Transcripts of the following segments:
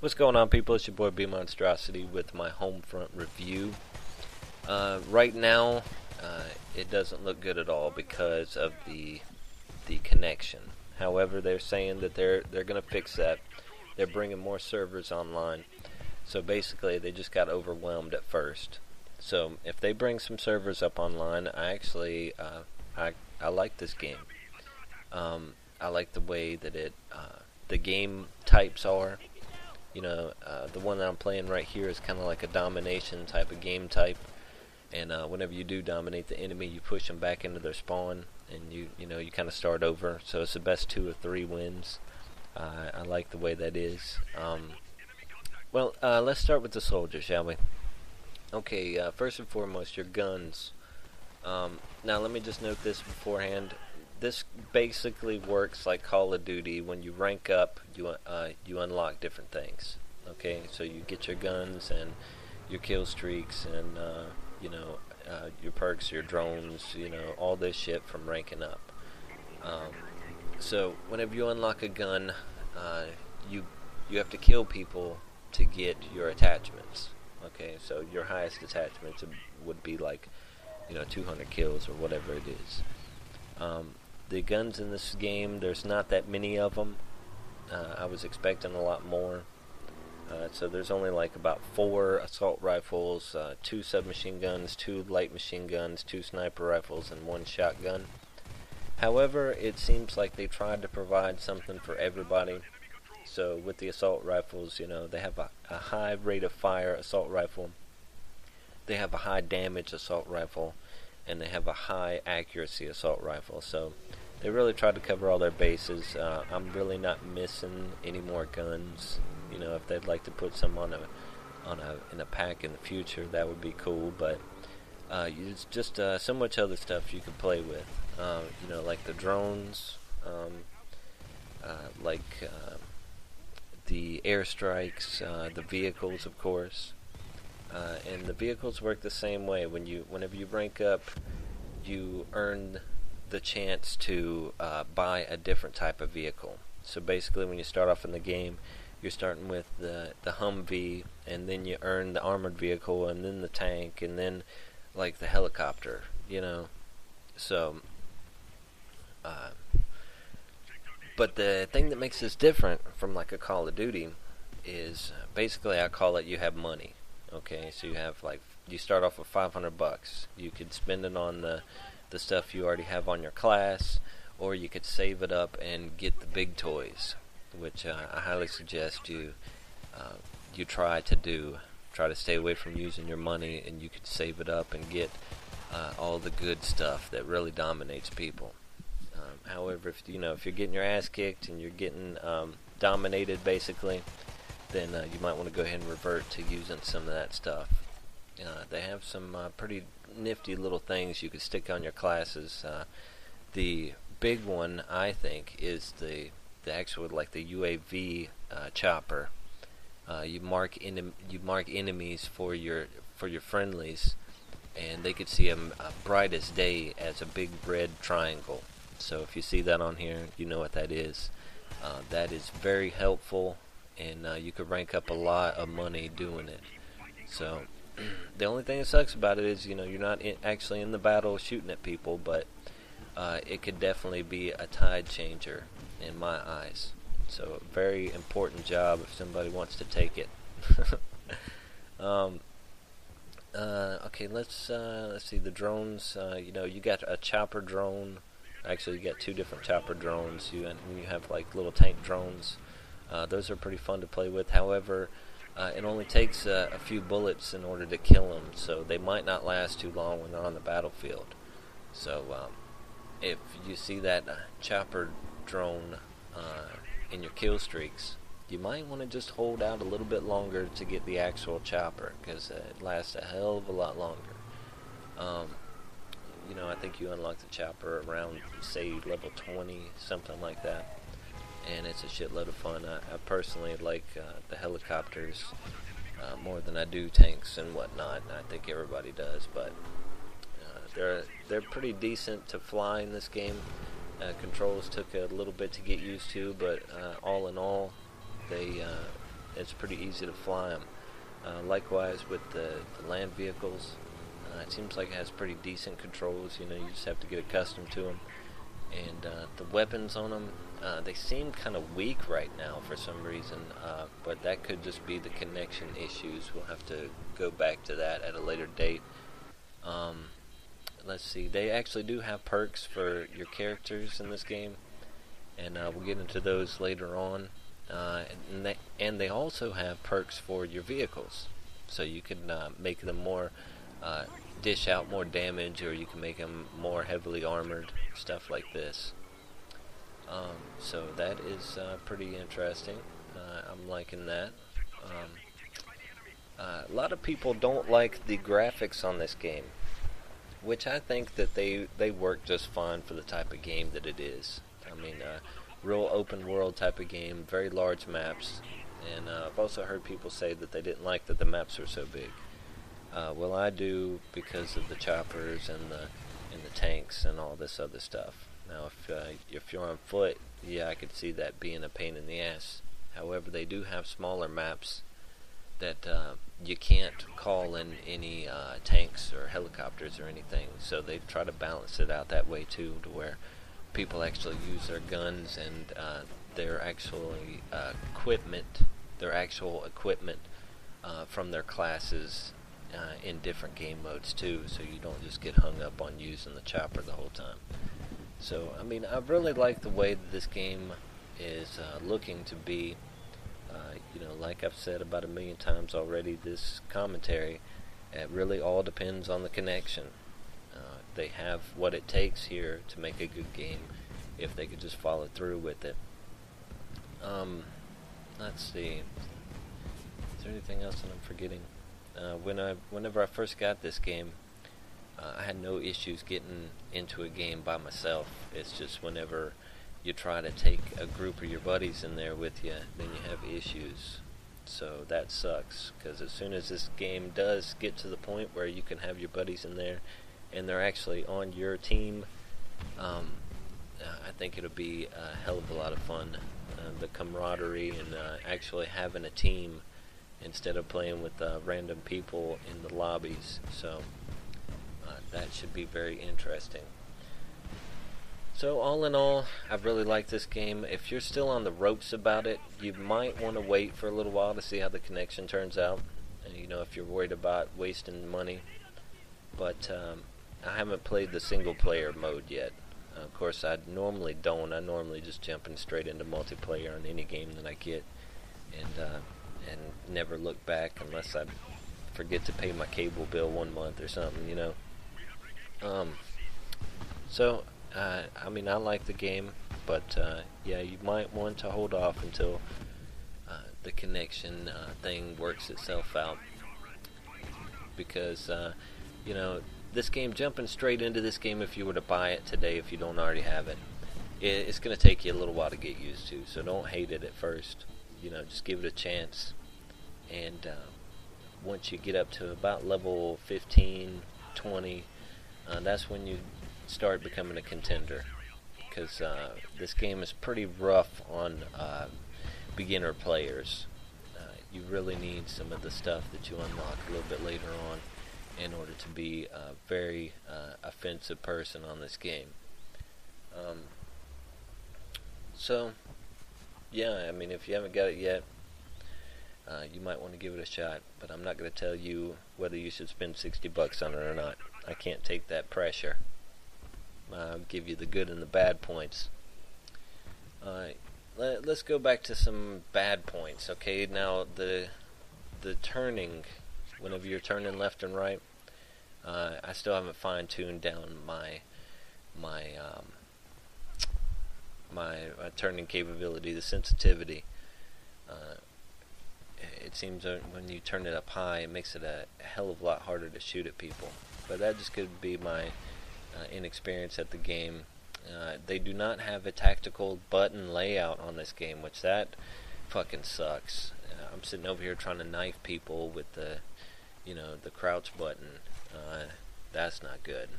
What's going on, people? It's your boy B Monstrosity with my Homefront review. Right now, it doesn't look good at all because of the connection. However, they're saying that they're gonna fix that. They're bringing more servers online. So basically, they just got overwhelmed at first. So if they bring some servers up online, I actually I like this game. I like the way that the game types are. You know, the one that I'm playing right here is kind of like a domination type of game type, and whenever you do dominate the enemy, you push them back into their spawn, and you kind of start over. So it's the best 2 or 3 wins. I like the way that is. Let's start with the soldiers, shall we? Okay, first and foremost, your guns. Now let me just note this beforehand. This basically works like Call of Duty. When you rank up, you unlock different things. Okay, so you get your guns and your kill streaks and your perks, your drones, all this shit from ranking up. So whenever you unlock a gun, you have to kill people to get your attachments. Okay, so your highest attachments would be like 200 kills or whatever it is. The guns in this game, there's not that many of them. I was expecting a lot more. So there's only like about 4 assault rifles, 2 submachine guns, 2 light machine guns, 2 sniper rifles, and 1 shotgun. However, it seems like they tried to provide something for everybody. So with the assault rifles, they have a high rate of fire assault rifle. They have a high damage assault rifle. And they have a high accuracy assault rifle, so they really tried to cover all their bases. I'm really not missing any more guns. If they'd like to put some in a pack in the future, that would be cool. But it's just so much other stuff you could play with. Like the drones, the airstrikes, the vehicles, of course. And the vehicles work the same way. Whenever you rank up, you earn the chance to buy a different type of vehicle. So basically, when you start off in the game, you're starting with the Humvee, and then you earn the armored vehicle, and then the tank, and then like the helicopter. So. But the thing that makes this different from like a Call of Duty is basically I call it you have money. Okay, so you start off with $500. You could spend it on the stuff you already have on your class, or you could save it up and get the big toys, which I highly suggest you try to do. Try to stay away from using your money, and you could save it up and get all the good stuff that really dominates people. However, if you're getting your ass kicked and you're getting dominated, basically, then you might want to go ahead and revert to using some of that stuff. They have some pretty nifty little things you could stick on your classes. The big one, I think, is the actual the UAV chopper. You mark enemies for your friendlies, and they could see them bright as day as a big red triangle. So if you see that on here, you know what that is. That is very helpful. And you could rank up a lot of money doing it. So the only thing that sucks about it is you're not actually in the battle shooting at people, but it could definitely be a tide changer in my eyes. So a very important job if somebody wants to take it. Okay, let's see the drones. You got a chopper drone. Actually, you got 2 different chopper drones. You have like little tank drones. Those are pretty fun to play with. However, it only takes a few bullets in order to kill them, so they might not last too long when they're on the battlefield. So if you see that chopper drone in your kill streaks, you might want to just hold out a little bit longer to get the actual chopper, because it lasts a hell of a lot longer. I think you unlock the chopper around, say, level 20, something like that. And it's a shitload of fun. I personally like the helicopters more than I do tanks and whatnot. I think everybody does, but they're pretty decent to fly in this game. Controls took a little bit to get used to, but all in all, they it's pretty easy to fly them. Likewise with the land vehicles, it seems like it has pretty decent controls. You know, you just have to get accustomed to them. And the weapons on them, they seem kind of weak right now for some reason, but that could just be the connection issues. We'll have to go back to that at a later date. Let's see, they actually do have perks for your characters in this game, and we'll get into those later on. And they also have perks for your vehicles, so you can make them more, dish out more damage, or you can make them more heavily armored, stuff like this. So that is pretty interesting. I'm liking that. A lot of people don't like the graphics on this game, which I think that they work just fine for the type of game that it is. I mean, real open world type of game, very large maps, and I've also heard people say that they didn't like that the maps are so big. Well, I do, because of the choppers and the tanks and all this other stuff. Now, if you're on foot, yeah, I could see that being a pain in the ass. However, they do have smaller maps that you can't call in any tanks or helicopters or anything, so they try to balance it out that way too, to where people actually use their guns and their actually actual equipment from their classes in different game modes too, so you don't just get hung up on using the chopper the whole time. So, I mean, I really like the way that this game is looking to be. You know, like I've said about 1,000,000 times already, this commentary, it really all depends on the connection. They have what it takes here to make a good game, if they could just follow through with it. Let's see. Is there anything else that I'm forgetting? Whenever I first got this game, I had no issues getting into a game by myself. It's just whenever you try to take a group of your buddies in there with you, then you have issues. So that sucks, because as soon as this game does get to the point where you can have your buddies in there and they're actually on your team, I think it'll be a hell of a lot of fun. The camaraderie and actually having a team instead of playing with random people in the lobbies. So that should be very interesting. So all in all, I really like this game. If you're still on the ropes about it, you might want to wait for a little while to see how the connection turns out. You know, if you're worried about wasting money. But I haven't played the single player mode yet. Of course, I normally don't. I normally just jump in straight into multiplayer on any game that I get, and never look back unless I forget to pay my cable bill one month or something, you know. I mean, I like the game, but yeah, you might want to hold off until the connection thing works itself out, because you know, this game, jumping straight into this game, if you were to buy it today, if you don't already have it, it's going to take you a little while to get used to. So don't hate it at first. You know, just give it a chance, and once you get up to about level 15, 20, that's when you start becoming a contender, because this game is pretty rough on beginner players. You really need some of the stuff that you unlock a little bit later on in order to be a very offensive person on this game. So yeah, I mean, if you haven't got it yet, you might want to give it a shot, but I'm not going to tell you whether you should spend $60 on it or not. I can't take that pressure. I'll give you the good and the bad points. Let's go back to some bad points. Okay, now the turning, whenever you're turning left and right, I still haven't fine-tuned down my turning capability, the sensitivity. It seems that when you turn it up high, it makes it a hell of a lot harder to shoot at people. But that just could be my inexperience at the game. They do not have a tactical button layout on this game, which that fucking sucks. I'm sitting over here trying to knife people with the crouch button. That's not good.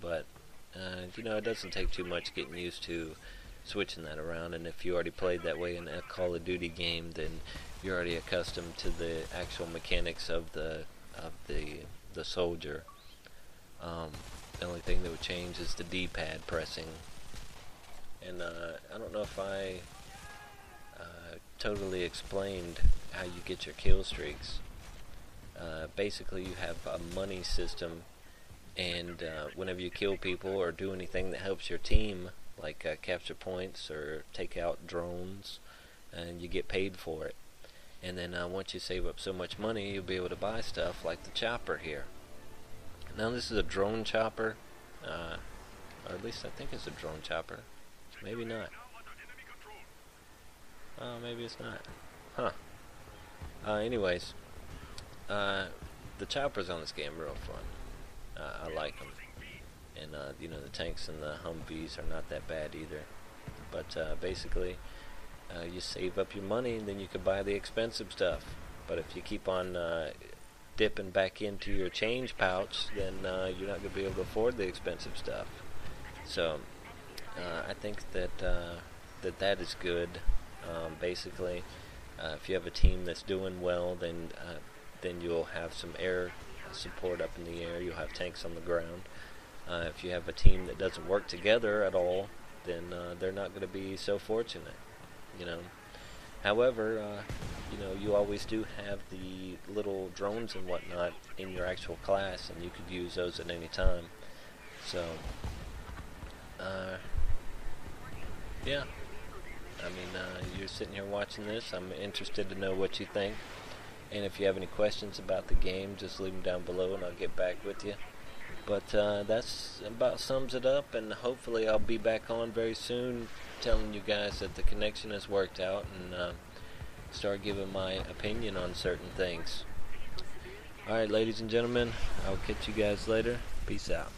But you know, it doesn't take too much getting used to switching that around. And if you already played that way in a Call of Duty game, then you're already accustomed to the actual mechanics of the soldier. The only thing that would change is the D-pad pressing. And I don't know if I totally explained how you get your kill streaks. Basically, you have a money system, and whenever you kill people or do anything that helps your team, like capture points or take out drones, and you get paid for it. And then once you save up so much money, you'll be able to buy stuff like the chopper here. Now this is a drone chopper, or at least I think it's a drone chopper. Maybe not. Oh, maybe it's not. Huh. Anyways, the choppers on this game are real fun. I like them. And, you know, the tanks and the Humvees are not that bad either. But, basically, you save up your money and then you can buy the expensive stuff. But if you keep on, dipping back into your change pouch, then, you're not going to be able to afford the expensive stuff. So, I think that, that is good. Basically, if you have a team that's doing well, then you'll have some air support up in the air. You'll have tanks on the ground. If you have a team that doesn't work together at all, then they're not going to be so fortunate, you know. However, you know, you always do have the little drones and whatnot in your actual class, and you could use those at any time. So, yeah. I mean, you're sitting here watching this. I'm interested to know what you think. And if you have any questions about the game, just leave them down below and I'll get back with you. But that's about sums it up, and hopefully I'll be back on very soon telling you guys that the connection has worked out and start giving my opinion on certain things. Alright, ladies and gentlemen, I'll catch you guys later. Peace out.